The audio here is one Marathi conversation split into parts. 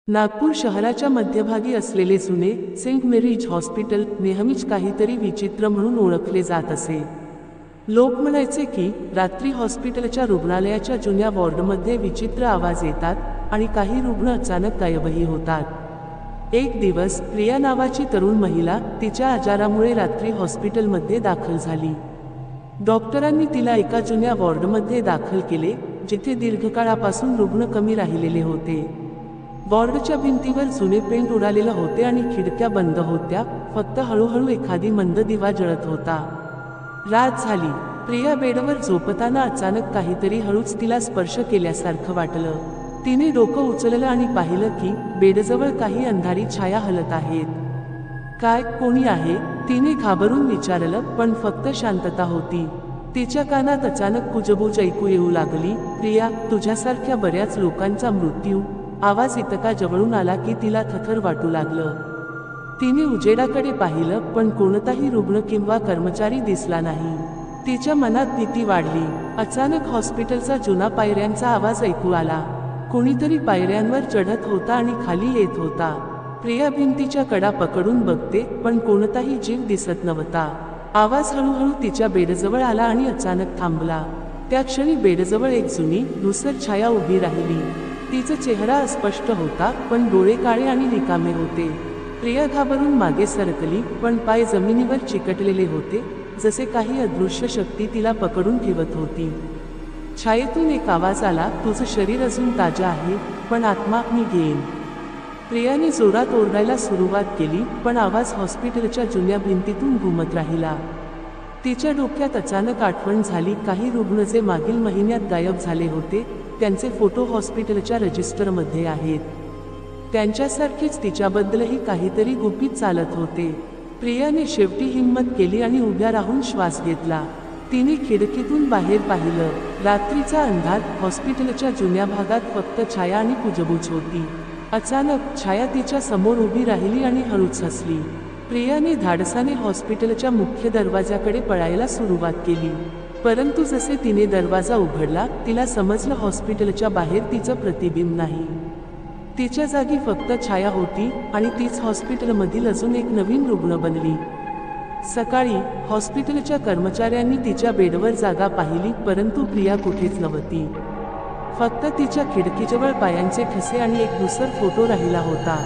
नागपूर शहराच्या मध्यभागी असलेले जुने सेंट मेरीज हॉस्पिटल नेहमीच काहीतरी विचित्र म्हणून ओळखले जात असे। लोक म्हणायचे की रात्री हॉस्पिटलच्या रुग्णालयाच्या जुन्या वॉर्डमध्ये विचित्र आवाज येतात आणि काही रुग्ण अचानक गायबही होतात। एक दिवस प्रिया नावाची तरुण महिला तिच्या आजारामुळे रात्री हॉस्पिटलमध्ये दाखल झाली। डॉक्टरांनी तिला एका जुन्या वॉर्डमध्ये दाखल केले, जिथे दीर्घकाळापासून रुग्ण कमी राहिलेले होते। वॉर्डच्या भिंतीवर जुने पेंट उडालेले होते आणि खिडक्या बंद होत्या, फक्त हळूहळू एखादी मंद दिवा जळत होता। रात झाली। प्रिया बेडवर झोपताना अचानक काहीतरी हळूच तिला स्पर्श केल्यासारखं वाटलं। तिने डोकं उचललं आणि पाहिलं की बेडजवळ काही अंधारी छाया हलत आहेत। काय, कोणी आहे? तिने घाबरून विचारलं, पण फक्त शांतता होती। तिच्या कानात अचानक कुजबूज ऐकू येऊ लागली, प्रिया, तुझ्यासारख्या बऱ्याच लोकांचा मृत्यू। आवाज इतका जवळून आला की तिला थरथर वाटू लागलं। तिने उजेडाकडे पाहिलं, पण कोणताही रुग्ण किंवा कर्मचारी दिसला नाही। तिच्या मनात भीती वाढली। अचानक हॉस्पिटलचा जुना पायऱ्यांचा आवाज ऐकू आला। कोणीतरी पायऱ्यांवर चढत होता आणि खाली येत होता। प्रिया भिंतीच्या कडा पकडून बघते, पण कोणताही जीव दिसत नव्हता। आवाज हळूहळू तिच्या बेडजवळ आला आणि अचानक थांबला। त्या क्षणी बेडजवळ एक जुनी धूसर छाया उभी राहिली। तिचा चेहरा अस्पष्ट होता, पण डोळे काळे आणि रिकामे होते। प्रिया घाबरून मागे सरकली, पण पाय जमिनीवर चिकटलेले होते, जसे काही अदृश्य शक्ती तिला पकडून ठेवत होती। छायेतून एक आवाज आला, तुझं शरीर अजून ताजं आहे, पण आत्मा मी घेईन। प्रियाने जोरात ओरडायला सुरुवात केली, पण आवाज हॉस्पिटलच्या जुन्या भिंतीतून घुमत राहिला। तिच्या डोक्यात अचानक आठवण झाली, काही रुग्ण जे मागील महिन्यात गायब झाले होते, त्यांचे फोटो हॉस्पिटलच्या रजिस्टरमध्ये आहेत। त्यांच्यासारखेच तिच्याबद्दलही काहीतरी गुपित चालत होते। प्रियाने शेवटी हिंमत केली आणि उभ्या राहून श्वास घेतला। तिने खिडकीतून बाहेर पाहिलं। रात्रीचा अंधार, हॉस्पिटलच्या जुन्या भागात फक्त छाया आणि कुजबूज होती। अचानक छाया तिच्या समोर उभी राहिली आणि हळूच हसली। प्रियाने धाडसाने हॉस्पिटलच्या मुख्य दरवाजाकडे पळायला सुरुवात केली, परंतु जसे तिने दरवाजा उघडला, तिला समजलं हॉस्पिटलच्या बाहेर तिचं प्रतिबिंब नाही। तिच्या जागी फक्त छाया होती आणि तीच हॉस्पिटलमधील अजून एक नवीन रुग्ण बनली। सकाळी हॉस्पिटलच्या कर्मचाऱ्यांनी तिच्या बेडवर जागा पाहिली, परंतु प्रिया कुठेच नव्हती। फक्त तिच्या खिडकीजवळ पायांचे ठसे आणि एक धूसर फोटो राहिला होता।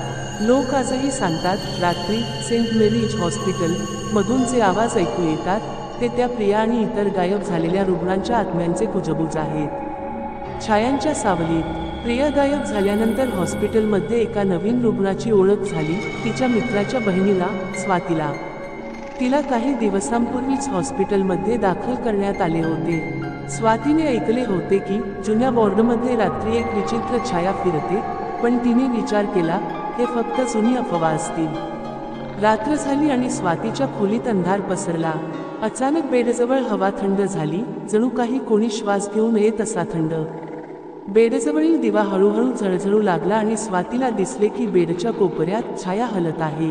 लोक आजही सांगतात, रात्री सेंट मेरीज हॉस्पिटल मधून जे आवाज ऐकू येतात, ते त्या प्रिया आणि इतर गायब झालेल्या रुग्णांच्या आत्म्यांचे कुजबूज आहेत। छायांच्या सावलीत प्रिया गायब झाल्यानंतर हॉस्पिटलमध्ये एका नवीन रुग्णाची ओळख झाली, तिच्या मित्राच्या बहिणीला, स्वातीला। तिला काही दिवसांपूर्वीच हॉस्पिटलमध्ये दाखल करण्यात आले होते। स्वातीने ऐकले होते की जुन्या वॉर्डमध्ये रात्री एक विचित्र छाया फिरते, पण तिने विचार केला, हे फक्त जुनी अफवा असतील। रात्र झाली आणि स्वातीच्या खोलीत अंधार पसरला। अचानक बेडजवळ हवा थंड झाली, जणू काही कोणी श्वास घेऊन येत असा थंड। बेडजवळील दिवा हळूहळू झळझळू लागला आणि स्वातीला दिसले की बेडच्या कोपऱ्यात छाया हलत आहे।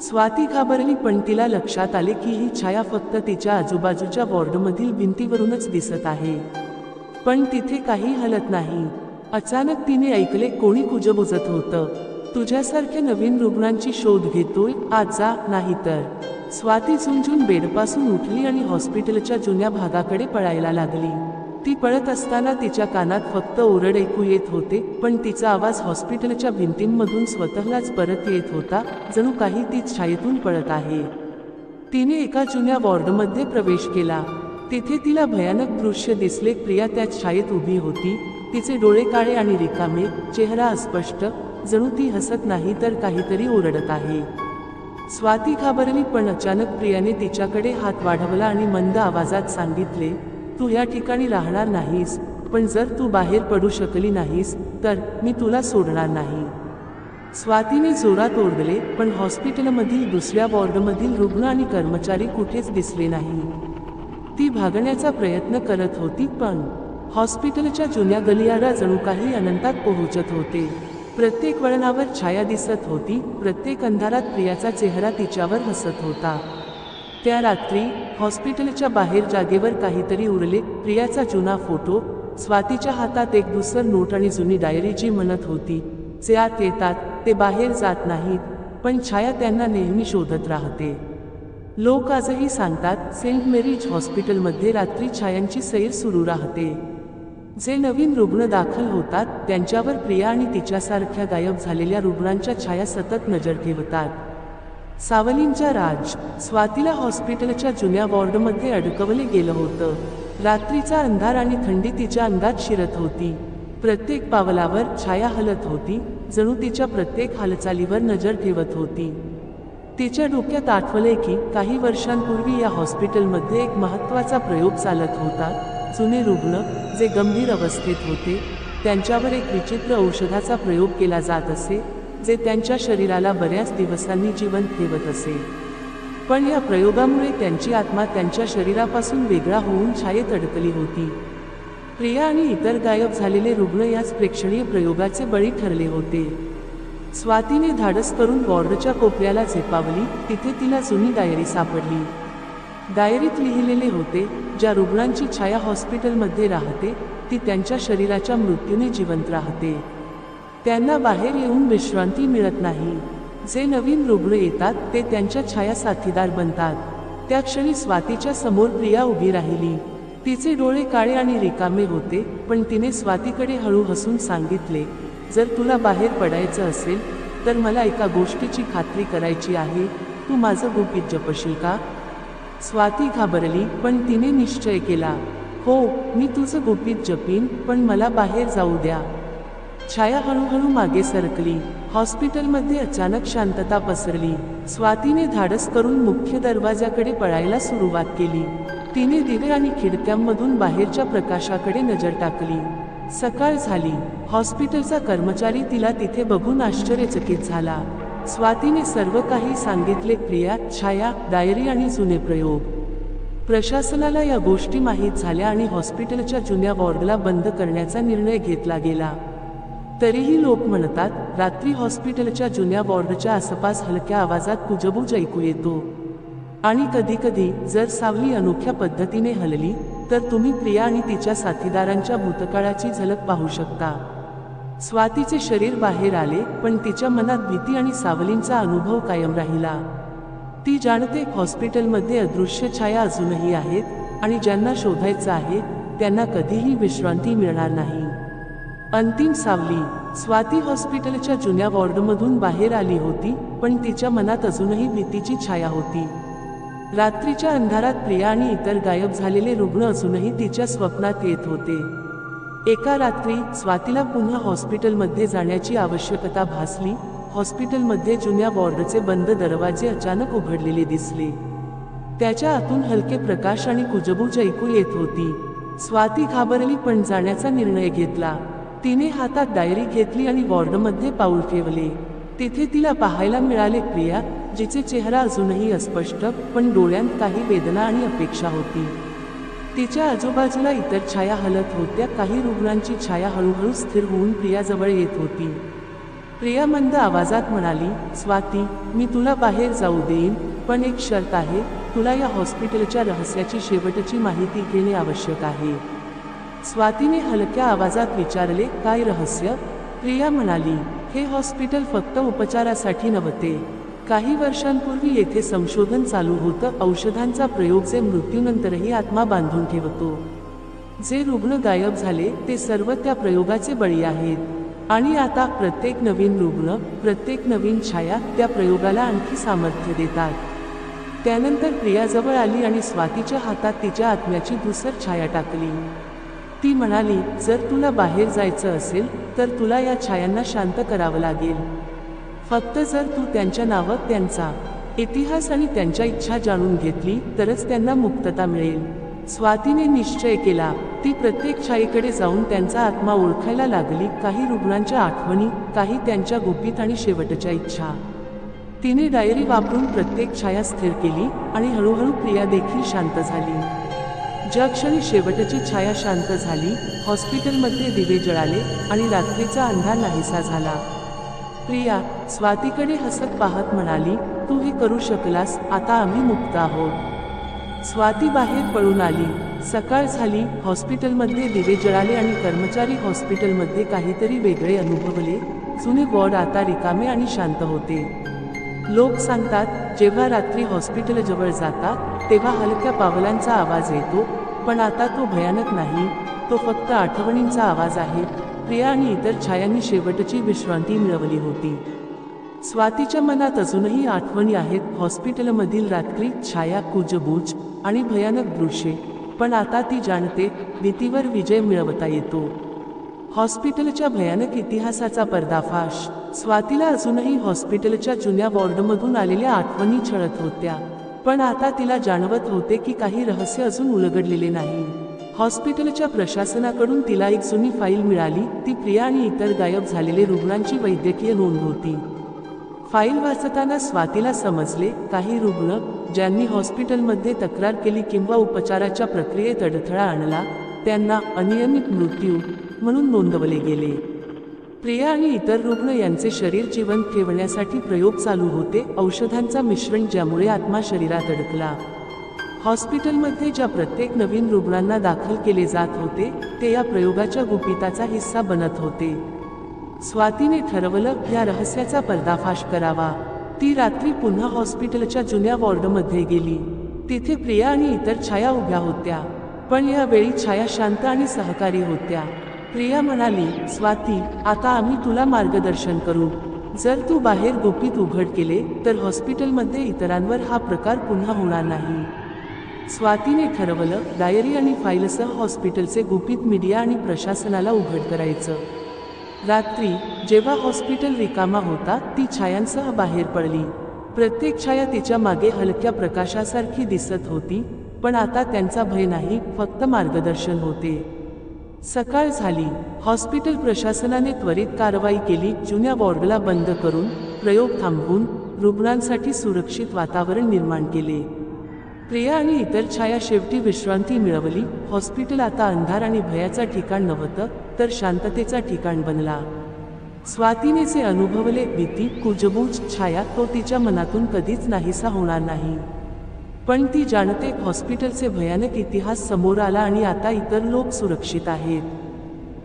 स्वाती घाबरली, पण तिला लक्षात आले की ही छाया फक्त तिच्या आजूबाजूच्या वॉर्डमधील भिंतीवरूनच दिसत आहे, पण तिथे काही हलत नाही। अचानक तिने ऐकले, कोणी कुजबुजत होतं, तुझ्यासारख्या नवीन रुग्णांची शोध घेतोय, आज जा, नाहीतर। स्वाती झुंजून बेडपासून उठली आणि हॉस्पिटलच्या जुन्या भागाकडे पळायला लागली। ती पळत असताना तिच्या कानात फक्त ओरड ऐकू येत होते, पण तिचा आवाज हॉस्पिटलच्या भिंतींमधून स्वतःलाच परत येत होता, जणू काही तीच छायेतून पळत आहे। तिने एका जुन्या वॉर्डमध्ये प्रवेश केला। तिथे तिला भयानक दृश्य दिसले। प्रिया त्याच छायेत उभी होती, तिचे डोळे काळे आणि रिकामे, चेहरा अस्पष्ट, जणू ती हसत नाही तर काहीतरी ओरडत आहे। स्वाती घाबरली, पण अचानक प्रियाने तिच्याकडे हात वाढवला आणि मंद आवाजात सांगितले, तू या ठिकाणी राहणार नाहीस, पण जर तू बाहेर पडू शकली नाहीस, तर मी तुला सोडणार नाही। स्वातीने जोरात ओरडले, पण हॉस्पिटलमधील दुसऱ्या वॉर्डमधील रुग्ण आणि कर्मचारी कुठेच दिसले नाही। ती भागण्याचा प्रयत्न करत होती, पण हॉस्पिटलच्या जुन्या गलियारा जणू काही अनंतात पोहोचत होते। प्रत्येक वळणावर छाया दिसत होती, प्रत्येक अंधारात प्रियाचा चेहरा तिच्यावर हसत होता। त्या रात्री हॉस्पिटलच्या बाहेर जागेवर काहीतरी उरले, प्रियाचा जुना फोटो, स्वातीच्या हातात एक धूसर नोट आणि जुनी डायरी जी म्हणत होती, जे आत येतात ते बाहेर जात नाहीत, पण छाया त्यांना नेहमी शोधत राहते. लोक आजही सांगतात सेंट मेरीज हॉस्पिटलमध्ये रात्री छायांची सैर सुरू राहते. जे नवीन रुग्ण दाखल होतात त्यांच्यावर प्रिया आणि तिच्यासारख्या गायब झालेल्या रुग्णांच्या छाया सतत नजर ठेवतात. सावलींचा राज. स्वातीला हॉस्पिटलच्या जुन्या वॉर्डमध्ये अडकवले गेलं होतं. रात्रीचा अंधार आणि थंडी तिच्या अंगात शिरत होती. प्रत्येक पावलावर छाया हलत होती, जणू तिच्या प्रत्येक हालचालीवर नजर ठेवत होती. तिच्या डोक्यात आठवले की काही वर्षांपूर्वी या हॉस्पिटलमध्ये एक महत्त्वाचा प्रयोग चालत होता. जुने रुग्ण जे गंभीर अवस्थेत होते त्यांच्यावर एक विचित्र औषधाचा प्रयोग केला जात असे, जे त्यांच्या शरीराला बऱ्याच दिवसांनी जिवंत ठेवत असे. पण या प्रयोगामुळे त्यांची आत्मा त्यांच्या शरीरापासून वेगळा होऊन छायेत अडकली होती. प्रिया आणि इतर गायब झालेले रुग्ण याच प्रेक्षणीय प्रयोगाचे बळी ठरले होते. स्वातीने धाडस करून वॉर्डच्या कोपऱ्याला झेपावली. तिथे तिला जुनी डायरी सापडली. डायरीत लिहिलेले होते, ज्या रुग्णांची छाया हॉस्पिटलमध्ये राहते ती त्यांच्या शरीराच्या मृत्यूने जिवंत राहते. त्यांना बाहेर येऊन विश्रांती मिळत नाही. जे नवीन रुग्ण येतात ते त्यांच्या छाया साथीदार बनतात. त्या क्षणी स्वातीच्या समोर प्रिया उभी राहिली. तिचे डोळे काळे आणि रिकामे होते, पण तिने स्वातीकडे हळू हसून सांगितले, जर तुला बाहेर पडायचं असेल तर मला एका गोष्टीची खात्री करायची आहे. तू माझं गुपित जपशील का? स्वाती घाबरली, पण तिने निश्चय केला, हो, मी तुझं गुपित जपीन, पण मला बाहेर जाऊ द्या. छाया हळूहळू मागे सरकली. हॉस्पिटलमध्ये अचानक शांतता पसरली. स्वातीने धाडस करून मुख्य दरवाजाकडे पळायला सुरुवात केली. तिने दिवे आणि खिडक्यांमधून बाहेरच्या प्रकाशाकडे नजर टाकली. सकाळ झाली. हॉस्पिटलचा कर्मचारी तिला तिथे बघून आश्चर्यचकित झाला. स्वातीने सर्व काही सांगितले, प्रिया, छाया, डायरी आणि जुने प्रयोग. प्रशासनाला या गोष्टी माहीत झाल्या आणि हॉस्पिटलच्या जुन्या वॉर्डला बंद करण्याचा निर्णय घेतला गेला. तरीही लोक म्हणतात, रात्री हॉस्पिटलच्या जुन्या वॉर्डच्या आसपास हलक्या आवाजात कुजबूज ऐकू येतो. आणि कधीकधी जर सावली अनोख्या पद्धतीने हलली तर तुम्ही प्रिया आणि तिच्या साथीदारांच्या भूतकाळाची झलक पाहू शकता. स्वातीचे शरीर बाहेर आले, पण तिच्या मनात भीती आणि सावलींचा अनुभव कायम राहिला. ती जाणते हॉस्पिटलमध्ये अदृश्य छाया अजूनही आहेत आणि ज्यांना शोधायचं आहे त्यांना कधीही विश्रांती मिळणार नाही. अंतिम सावली. स्वाती हॉस्पिटलच्या जुन्या वॉर्डमधून बाहेर आली होती, पण तिच्या मनात अजूनही भीतीची छाया होती. रात्रीच्या अंधारात प्रिया आणि इतर गायब झालेले रुग्ण अजूनही तिच्या स्वप्नात येत होते. एका रात्री स्वातीला पुन्हा हॉस्पिटलमध्ये जाण्याची आवश्यकता भासली. हॉस्पिटलमध्ये जुन्या वॉर्डचे बंद दरवाजे अचानक उघडलेले दिसले. त्याच्या आतून हलके प्रकाश आणि कुजबूज ऐकू येत होती. स्वाती घाबरली, पण जाण्याचा निर्णय घेतला. तिने हातात डायरी घेतली आणि वॉर्डमध्ये पाऊल ठेवले. तिथे तिला पाहायला मिळाले प्रिया, जिचे चेहरा अजूनही अस्पष्ट, पण डोळ्यांत काही वेदना आणि अपेक्षा होती. तिच्या आजूबाजूला इतर छाया हलत होत्या. काही रुग्णांची छाया हळूहळू स्थिर होऊन प्रियाजवळ येत होती. प्रिया मंद आवाजात म्हणाली, स्वाती, मी तुला बाहेर जाऊ देईन, पण एक शर्त आहे, तुला या हॉस्पिटलच्या रहस्याची शेवटची माहिती घेणे आवश्यक आहे. स्वातीने हलक्या आवाजात विचारले, काय रहस्य? प्रिया म्हणाली, हे हॉस्पिटल फक्त उपचारासाठी नव्हते. काही वर्षांपूर्वी येथे संशोधन चालू होतं, औषधांचा प्रयोग जे मृत्यूनंतरही आत्मा बांधून ठेवतो. जे रुग्ण गायब झाले ते सर्व त्या प्रयोगाचे बळी आहेत. आणि आता प्रत्येक नवीन रुग्ण, प्रत्येक नवीन छाया त्या प्रयोगाला आणखी सामर्थ्य देतात. त्यानंतर प्रिया जवळ आली आणि स्वातीच्या हातात तिच्या आत्म्याची धूसर छाया टाकली. ती म्हणाली, जर तुला बाहेर जायचं असेल तर तुला या छायांना शांत करावं लागेल. फक्त जर तू त्यांच्या नावं, त्यांचा इतिहास आणि त्यांच्या इच्छा जाणून घेतली तरच त्यांना मुक्तता मिळेल. स्वातीने निश्चय केला. ती प्रत्येक छायेकडे जाऊन त्यांचा आत्मा ओळखायला लागली. काही रुग्णांच्या आठवणी, काही त्यांच्या गुपित आणि शेवटच्या इच्छा. तिने डायरी वापरून प्रत्येक छाया स्थिर केली आणि हळूहळू प्रिया देखील शांत झाली. ज्या क्षणी शेवटची छाया शांत झाली, हॉस्पिटलमध्ये दिवे जळाले आणि रात्रीचा अंधार नाहीसा झाला. प्रिया स्वातीकडे हसत पाहत म्हणाली, तू हे करू शकलास, आता आम्ही मुक्त आहोत. स्वाती बाहेर पळून आली. सकाळ झाली. हॉस्पिटलमध्ये दिवे जळाले आणि कर्मचारी हॉस्पिटलमध्ये काहीतरी वेगळे अनुभवले. जुने वॉर्ड आता रिकामे आणि शांत होते. लोक सांगतात, जेव्हा रात्री हॉस्पिटलजवळ जातात तेव्हा हलक्या पावलांचा आवाज येतो, पण आता तो भयानक नाही, तो फक्त आठवणींचा आवाज आहे. प्रिया आणि इतर छायांनी शेवटची विश्रांती मिळवली होती. स्वातीच्या मनात अजूनही आठवणी आहेत, हॉस्पिटलमधील रात्री, छाया, कुजबूज आणि भयानक दृश्ये. पण आता ती जाणते, भीतीवर विजय मिळवता येतो. हॉस्पिटलच्या भयानक इतिहासाचा पर्दाफाश. स्वातीला अजूनही हॉस्पिटलच्या जुन्या वॉर्डमधून आलेल्या आठवणी छळत होत्या, पण आता तिला जाणवत होते की काही रहस्य अजून उलगडलेले नाही. हॉस्पिटलच्या प्रशासनाकडून तिला एक जुनी फाईल मिळाली. ती प्रिया आणि इतर गायब झालेले रुग्णांची वैद्यकीय नोंद होती. फाईल वाचताना स्वातीला समजले, काही रुग्ण ज्यांनी हॉस्पिटलमध्ये तक्रार केली किंवा उपचाराच्या प्रक्रियेत अडथळा आणला, त्यांना अनियमित मृत्यू म्हणून नोंदवले गेले. प्रिया आणि इतर रुग्ण यांचे शरीर जिवंत ठेवण्यासाठी प्रयोग चालू होते, औषधांचा मिश्रण ज्यामुळे आत्मा शरीरात अडकला. हॉस्पिटलमध्ये ज्या प्रत्येक नवीन रुग्णांना दाखल केले जात होते, ते या प्रयोगाच्या गुपिताचा हिस्सा बनत होते. स्वातीने ठरवलं, या रहस्याचा पर्दाफाश करावा. ती रात्री पुन्हा हॉस्पिटलच्या जुन्या वॉर्डमध्ये गेली. तिथे प्रिया आणि इतर छाया उभ्या होत्या, पण यावेळी छाया शांत आणि सहकारी होत्या. प्रिया म्हणाली, स्वाती, आता आम्ही तुला मार्गदर्शन करू. जर तू बाहेर गुपित उघड केले तर हॉस्पिटलमध्ये इतरांवर हा प्रकार पुन्हा होणार नाही. स्वातीने ठरवलं, डायरी आणि फाईलसह हॉस्पिटलचे गुपित मीडिया आणि प्रशासनाला उघड करायचं. रात्री जेव्हा हॉस्पिटल रिकामा होता, ती छायांसह बाहेर पडली. प्रत्येक छाया तिच्या मागे हलक्या प्रकाशासारखी दिसत होती, पण आता त्यांचा भय नाही, फक्त मार्गदर्शन होते. सकाळ झाली. हॉस्पिटल प्रशासनाने त्वरित कारवाई केली. जुन्या वॉर्डला बंद करून, प्रयोग थांबवून, रुग्णांसाठी सुरक्षित वातावरण निर्माण केले. प्रिया आणि इतर छाया शेवटी विश्रांती मिळवली. हॉस्पिटल आता अंधार आणि भयाचा ठिकाण नव्हतं, तर शांततेचा ठिकाण बनला. स्वातीने जे अनुभवले, भीती, कुजबूज, छाया, तो तिच्या मनातून कधीच नाहीसा होणार नाही. पण ती जाणते, हॉस्पिटलचे भयानक इतिहास समोर आला आणि आता इतर लोक सुरक्षित आहेत.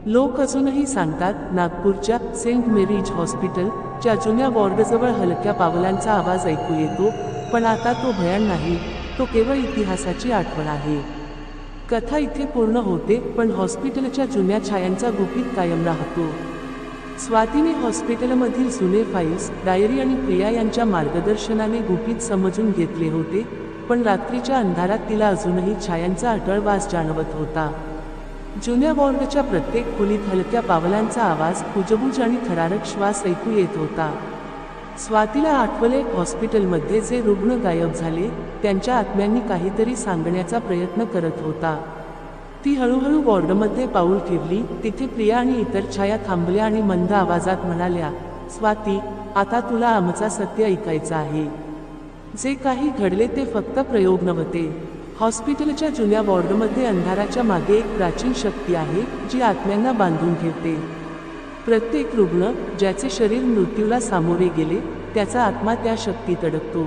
लोक अजूनही सांगतात, नागपूरच्या सेंट मेरीज हॉस्पिटलच्या जुन्या वॉर्डजवळ हलक्या पावलांचा आवाज ऐकू येतो, पण आता तो भयान नाही, तो केवळ इतिहासाची आठवण आहे. कथा इथे पूर्ण होते, पण हॉस्पिटलच्या जुन्या छायांचा गुपित कायम राहतो. स्वातीने हॉस्पिटलमधील जुने फाईल्स, डायरी आणि प्रिया यांच्या मार्गदर्शनाने गुपित समजून घेतले होते, पण रात्रीच्या अंधारात तिला अजूनही छायांचा अटळ वास जाणवत होता. जुन्या वॉर्डच्या प्रत्येक खोलीत हलक्या पावलांचा आवाज, कुजबूज आणि थरारक श्वास ऐकू येत होता. स्वातीला आठवले, हॉस्पिटलमध्ये जे रुग्ण गायब झाले, त्यांच्या आत्म्यांनी काहीतरी सांगण्याचा प्रयत्न करत होता. ती हळूहळू वॉर्डमध्ये पाऊल ठेवली. तिथे प्रिया आणि इतर छाया थांबल्या आणि मंद आवाजात म्हणाल्या, स्वाती, आता तुला आमचा सत्य ऐकायचं आहे. जे काही घडले ते फक्त प्रयोग नव्हते. हॉस्पिटलच्या जुन्या वॉर्डमध्ये अंधाराच्या मागे एक प्राचीन शक्ती आहे, जी आत्म्यांना बांधून ठेवते. प्रत्येक रुग्ण ज्याचे शरीर मृत्यूला सामोरे गेले, त्याचा आत्मा त्या शक्तीत अडकतो.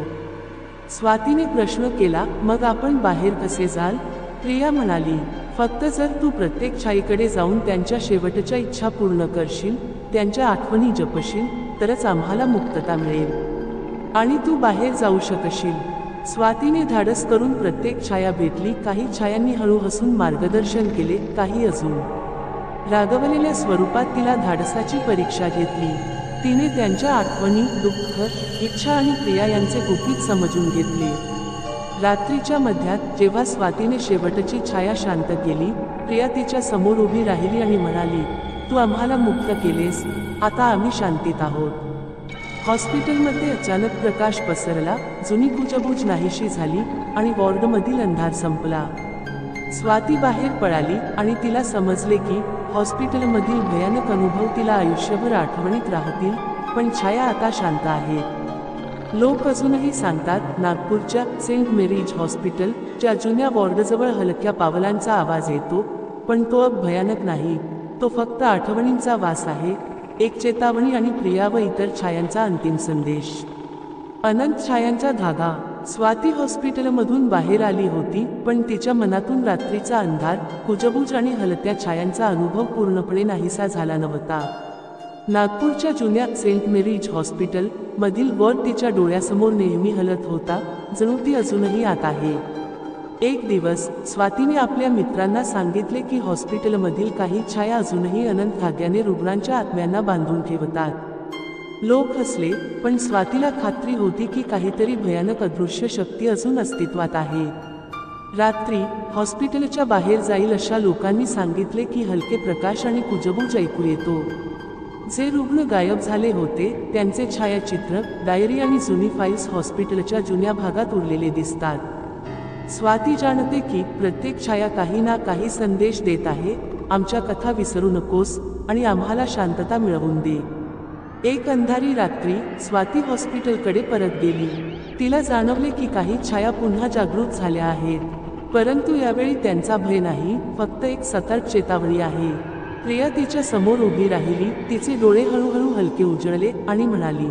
स्वातीने प्रश्न केला, मग आपण बाहेर कसे जाल? प्रिया म्हणाली, फक्त जर तू प्रत्येक छायेकडे जाऊन त्यांच्या शेवटच्या इच्छा पूर्ण करशील, त्यांच्या आठवणी जपशील, तरच आम्हाला मुक्तता मिळेल आणि तू बाहेर जाऊ शकशील. स्वातीने धाडस करून प्रत्येक छाया भेटली. काही छायांनी हळू हसून मार्गदर्शन केले, काही अजून रागवलेल्या स्वरूपात तिला धाडसाची परीक्षा घेतली. तिने त्यांच्या आठवणी, दुःख, इच्छा आणि प्रिया यांचे गुपित समजून घेतले. रात्रीच्या मध्यात जेव्हा स्वातीने शेवटची छाया शांत केली, प्रिया तिच्या समोर उभी राहिली आणि म्हणाली, तू आम्हाला मुक्त केलेस, आता आम्ही शांतीत आहोत. हॉस्पिटलमध्ये अचानक प्रकाश पसरला, जुनी कुजबूज नाहीशी झाली आणि वॉर्डमधील अंधार संपला. स्वाती बाहेर पळाली आणि तिला समजले की हॉस्पिटलमधील भयानक अनुभव तिला आयुष्यभर आठवणीत राहतील, पण छाया आता शांत आहे. लोक अजूनही सांगतात, नागपूरच्या सेंट मेरीज हॉस्पिटलच्या जुन्या वॉर्डजवळ हलक्या पावलांचा आवाज येतो, पण तो भयानक नाही, तो फक्त आठवणींचा वास आहे, एक चेतावणी आणि प्रिया व इतर छायांचा अंतिम संदेश. अनंत छायांचा धागा. स्वाती हॉस्पिटलमधून बाहेर आली होती, पण तिच्या मनातून रात्रीचा अंधार, कुजबूज आणि हलत्या छायांचा अनुभव पूर्णपणे नाहीसा झाला नव्हता. नागपूरच्या जुन्या सेंट मेरीज हॉस्पिटल मधील वॉर्ड तिच्या डोळ्यासमोर नेहमी हलत होता, जणू ती अजूनही आत आहे. एक दिवस स्वातीने आपल्या मित्रांना सांगितले की हॉस्पिटलमधील काही छाया अजूनही अनंत धाग्याने रुग्णांच्या आत्म्यांना बांधून ठेवतात. लोक हसले, पण स्वातीला खात्री होती की काहीतरी भयानक अदृश्य शक्ती अजून अस्तित्वात आहे. रात्री हॉस्पिटलच्या बाहेर जाईल अशा लोकांनी सांगितले की हलके प्रकाश आणि कुजबूज ऐकू येतो. जे रुग्ण गायब झाले होते त्यांचे छायाचित्र, डायरी आणि जुनी फाईल्स हॉस्पिटलच्या जुन्या भागात उरलेले दिसतात. स्वाती जाणते की प्रत्येक छाया काही ना काही संदेश देत आहे, आमच्या कथा विसरू नकोस आणि आम्हाला शांतता मिळवून दे. एक अंधारी रात्री स्वाती हॉस्पिटलकडे परत गेली. तिला जाणवले की काही छाया पुन्हा जागृत झाल्या आहेत, परंतु यावेळी त्यांचा भय नाही, फक्त एक सतर्क चेतावणी आहे. प्रिया तिच्या समोर उभी राहिली, तिचे डोळे हळूहळू हलके उजळले आणि म्हणाली,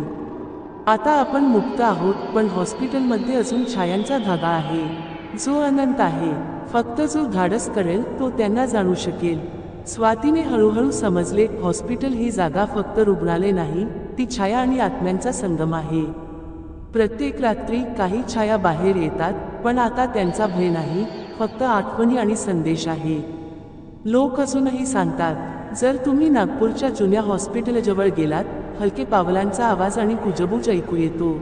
आता आपण मुक्त आहोत, पण हॉस्पिटलमध्ये अजून छायांचा धागा आहे, जो अनंत आहे. फक्त जो धाडस करेल तो त्यांना जाणू शकेल. स्वातीने हळूहळू समजले, हॉस्पिटल ही जागा फक्त रुग्णालय नाही, ती छाया आणि आत्म्यांचा संगम आहे. प्रत्येक रात्री काही छाया बाहेर येतात, पण आता त्यांचा भय नाही, फक्त आठवणी आणि संदेश आहे. लोक अजूनही सांगतात, जर तुम्ही नागपूरच्या जुन्या हॉस्पिटलजवळ गेलात, हलके पावलांचा आवाज आणि कुजबूज ऐकू येतो.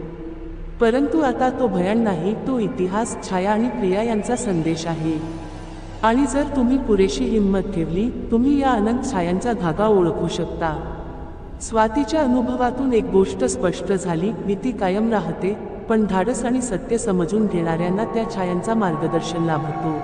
परंतु आता तो भयान नाही, तो इतिहास, छाया आणि प्रिया यांचा संदेश आहे. आणि जर तुम्ही पुरेशी हिंमत ठेवली, तुम्ही या अनंत छायांचा धागा ओळखू शकता. स्वातीच्या अनुभवातून एक गोष्ट स्पष्ट झाली, भीती कायम राहते, पण धाडस आणि सत्य समजून घेणाऱ्यांना त्या छायांचा मार्गदर्शन लाभतो.